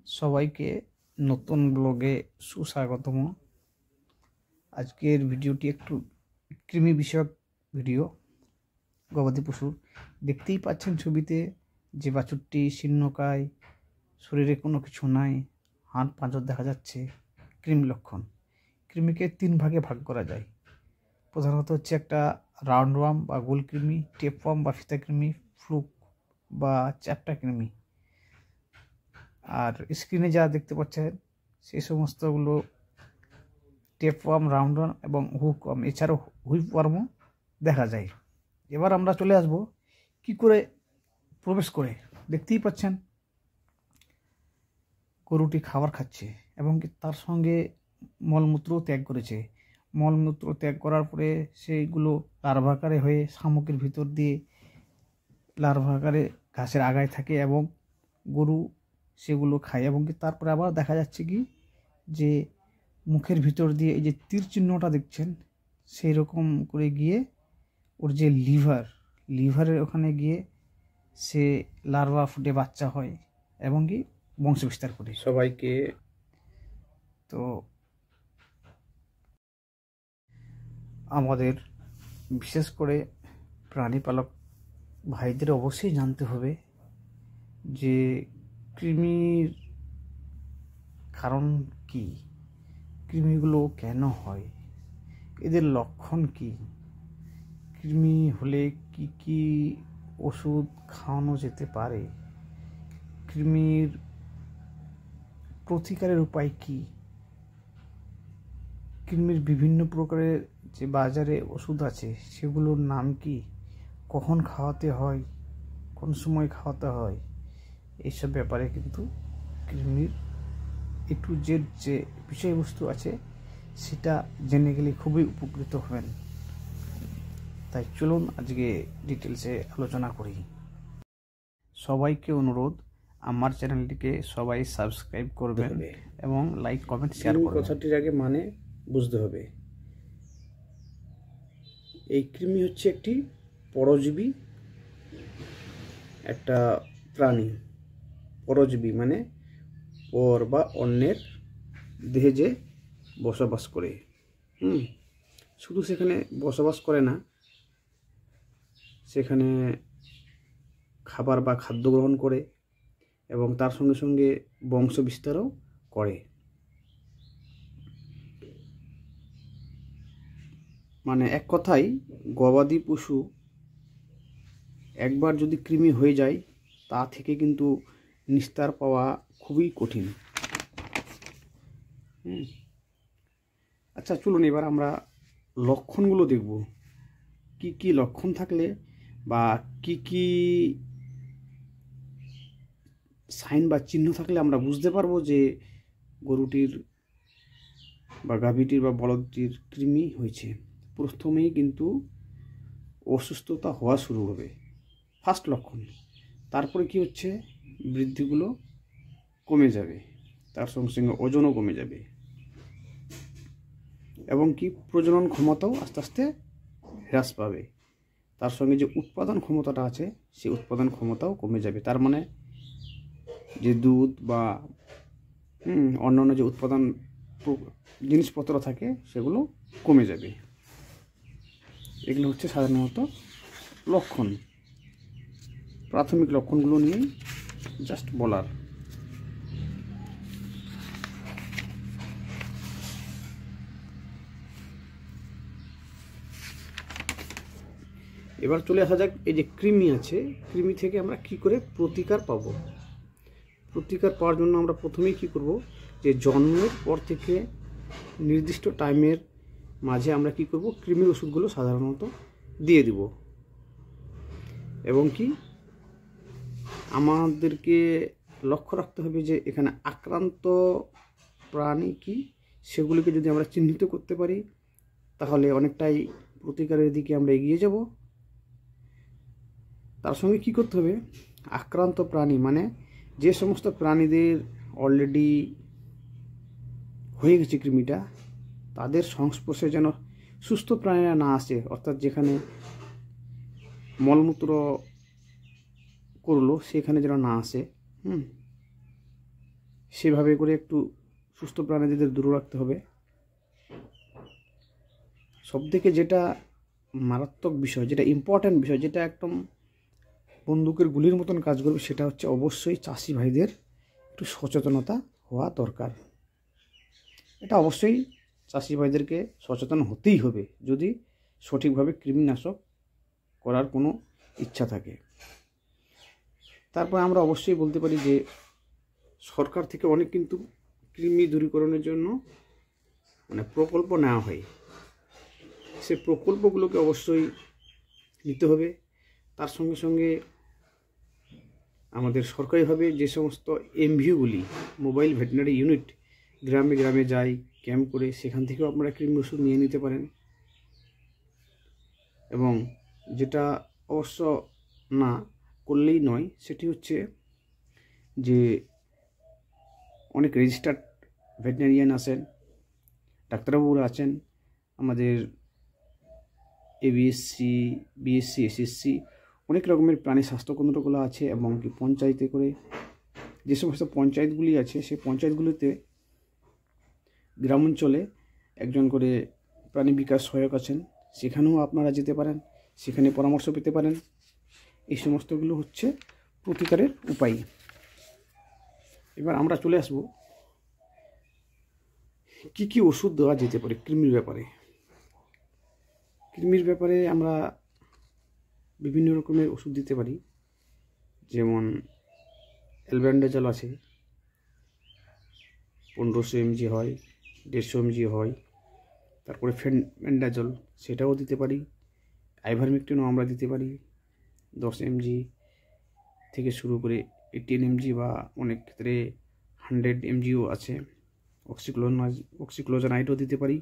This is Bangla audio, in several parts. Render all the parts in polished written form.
সবাইকে নতুন ব্লগে সুস্বাগতম। আজকের ভিডিওটি একটু কৃমি বিষয়ক ভিডিও। গবাদি পশুর দেখতেই পাচ্ছেন ছবিতে যে বাছুরটি শীর্ণকায়, শরীরে কোনো কিছু নাই, হাড় পাঁজর দেখা যাচ্ছে। কৃমি লক্ষণ। কৃমিকে 3 ভাগে ভাগ করা যায়। প্রধানত হচ্ছে একটা রাউন্ড ওয়ার্ম বা গোল কৃমি, টেপ ওয়ার্ম বা ফিতা কৃমি, ফ্লুক বা চ্যাপ্টা কৃমি। আর স্ক্রিনে যা দেখতে পাচ্ছেন সেই সমস্তগুলো টেপ ওয়ার্ম, রাউন্ড ওয়ার্ম এবং হুক ওয়ার্ম, এছাড়াও হুইপ ওয়ার্মও দেখা যায়। এবার আমরা চলে আসব কি করে প্রবেশ করে। দেখতেই পাচ্ছেন গরুটি খাবার খাচ্ছে এবং তার সঙ্গে মলমূত্র ত্যাগ করেছে। মলমূত্র ত্যাগ করার পরে সেইগুলো লার্ভাকারে হয়ে শামুকের ভিতর দিয়ে লার্ভাকারে ঘাসের আগায় থাকে এবং গরু সেগুলো খায়। এবং তারপরে আবার দেখা যাচ্ছে কি যে মুখের ভিতর দিয়ে এই যে তীর চিহ্নটা দেখছেন সেই রকম করে গিয়ে ওর যে লিভারের ওখানে গিয়ে সে লার্ভা ফুটে বাচ্চা হয় এবং কি বংশ বিস্তার করে। সবাইকে তো আমাদের বিশেষ করে প্রাণীপালক ভাইদের অবশ্যই জানতে হবে যে কৃমির কারণ কি, কৃমিগুলো কেন হয়, এদের লক্ষণ কি, কৃমি হলে কি কি ওষুধ খাওয়ানো যেতে পারে, কৃমির প্রতিকারের উপায় কি, কৃমির বিভিন্ন প্রকারের যে বাজারে ওষুধ আছে সেগুলোর নাম কি, কখন খাওয়াতে হয়, কোন সময় খাওয়াতে হয়, এইসব ব্যাপারে কিন্তু কৃমির A to Z যে বিষয়বস্তু আছে সেটা জেনে গেলে খুবই উপকৃত হবেন। তাই চলুন আজকে ডিটেলসে আলোচনা করি। সবাইকে অনুরোধ, আমার চ্যানেলটিকে সবাই সাবস্ক্রাইব করবেন এবং লাইক কমেন্ট শেয়ার করবেন। কথাটির আগে মানে বুঝতে হবে। এই কৃমি হচ্ছে একটি পরজীবী একটা প্রাণী। পরজীবী মানে পর বা অন্যের দেহে যে বসবাস করে। শুধু সেখানে বসবাস করে না, সেখানে খাবার বা খাদ্য গ্রহণ করে এবং তার সঙ্গে সঙ্গে বংশ বিস্তারও করে। মানে এক কথায় গবাদি পশু একবার যদি কৃমি হয়ে যায় তা থেকে কিন্তু নিস্তার পাওয়া খুবই কঠিন। আচ্ছা চলুন এবার আমরা লক্ষণগুলো দেখব। কি কি লক্ষণ থাকলে বা কি কি সাইন বা চিহ্ন থাকলে আমরা বুঝতে পারবো যে গরুটির বা গাভীটির বা বলদটির কৃমি হয়েছে। প্রথমেই কিন্তু অসুস্থতা হওয়া শুরু হবে, ফার্স্ট লক্ষণ। তারপরে কি হচ্ছে, বৃদ্ধিগুলো কমে যাবে, তার সঙ্গে সঙ্গে ওজনও কমে যাবে এবং কি প্রজনন ক্ষমতাও আস্তে আস্তে হ্রাস পাবে। তার সঙ্গে যে উৎপাদন ক্ষমতাটা আছে সেই উৎপাদন ক্ষমতাও কমে যাবে। তার মানে যে দুধ বা অন্যান্য যে উৎপাদন জিনিসপত্র থাকে সেগুলো কমে যাবে। এগুলো হচ্ছে সাধারণত লক্ষণ। প্রাথমিক লক্ষণগুলো নিয়েই জাস্ট বলার। এবার চলে আসা যাক এই যে কৃমি আছে, কৃমি থেকে আমরা কি করে প্রতিকার পাবো। প্রতিকার পাওয়ার জন্য আমরা প্রথমেই কি করব, যে জন্মের পর থেকে নির্দিষ্ট টাইমের মাঝে আমরা কি করব, কৃমির ওষুধগুলো সাধারণত দিয়ে দিব। এবং কি আমাদেরকে লক্ষ্য রাখতে হবে যে এখানে আক্রান্ত প্রাণী কি সেগুলিকে যদি আমরা চিহ্নিত করতে পারি তাহলে অনেকটাই প্রতিকারের দিকে আমরা এগিয়ে যাব। তার সঙ্গে কি করতে হবে, আক্রান্ত প্রাণী মানে যে সমস্ত প্রাণীদের অলরেডি হয়ে গেছে কৃমিটা, তাদের সংস্পর্শে যেন সুস্থ প্রাণীরা না আসে। অর্থাৎ যেখানে মলমূত্র করলো সেখানে যেন না আসে। সেভাবে করে একটু সুস্থ প্রাণীদের দূরে রাখতে হবে। সবথেকে যেটা মারাত্মক বিষয়, যেটা ইম্পর্ট্যান্ট বিষয়, যেটা একদম বন্দুকের গুলির মতন কাজ করবে, সেটা হচ্ছে অবশ্যই চাষি ভাইদের একটু সচেতনতা হওয়া দরকার। এটা অবশ্যই চাষি ভাইদেরকে সচেতন হতেই হবে যদি সঠিকভাবে কৃমিনাশক করার কোনো ইচ্ছা থাকে। তারপর আমরা অবশ্যই বলতে পারি যে সরকার থেকে অনেক কিন্তু কৃমি দূরীকরণের জন্য প্রকল্প নেওয়া হয়। সে প্রকল্পগুলোকে অবশ্যই নিতে হবে। তার সঙ্গে সঙ্গে আমাদের সরকারিভাবে যে সমস্ত এমভিইউগুলি, মোবাইল ভেটেরিনারি ইউনিট, গ্রামে গ্রামে যায় ক্যাম্প করে, সেখান থেকেও আপনারা কৃমি ওষুধ নিয়ে নিতে পারেন। এবং যেটা অবশ্য না করলেই নয়, সেটি হচ্ছে যে অনেক রেজিস্টার্ড ভেটেরিনারিয়ান আছেন, ডাক্তারবাবুরা আছেন, আমাদের এবিএসসি, বিএসসি, এসএসসি, অনেক রকমের প্রাণী স্বাস্থ্যকেন্দ্রগুলো আছে। এবং কি পঞ্চায়েতে করে যে সমস্ত পঞ্চায়েতগুলি আছে, সেই পঞ্চায়েতগুলিতে গ্রামাঞ্চলে একজন করে প্রাণী বিকাশ সহায়ক আছেন, সেখানেও আপনারা যেতে পারেন, সেখানে পরামর্শ পেতে পারেন। এই সমস্তগুলো হচ্ছে প্রতিকারের উপায়। এবার আমরা চলে আসব কি কি ওষুধ দেওয়া যেতে পারে কৃমির ব্যাপারে। কৃমির ব্যাপারে আমরা বিভিন্ন রকমের ওষুধ দিতে পারি, যেমন অ্যালবেন্ডাজল আছে, 1500 mg হয়, 150 mg হয়। তারপরে ফেনডাজল, সেটাও দিতে পারি। আইভারমেকটিনও আমরা দিতে পারি, 10 mg থেকে শুরু করে 18 mg বা অনেক ক্ষেত্রে 100 mgও আছে। অক্সিক্লোজানাইডও দিতে পারি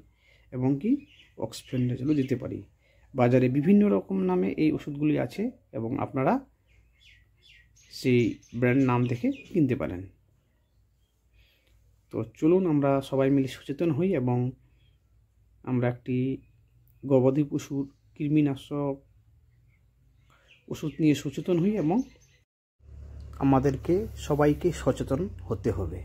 এবং কি অক্সফেনডাজলও দিতে পারি। বাজারে বিভিন্ন রকম নামে এই ওষুধগুলি আছে এবং আপনারা সেই ব্র্যান্ড নাম দেখে কিনতে পারেন। তো চলুন আমরা সবাই মিলে সচেতন হই এবং আমরা একটি গবাদি পশুর কৃমিনাশক ওষুধ নিয়ে সচেতন হই এবং আমাদেরকে সবাইকে সচেতন হতে হবে।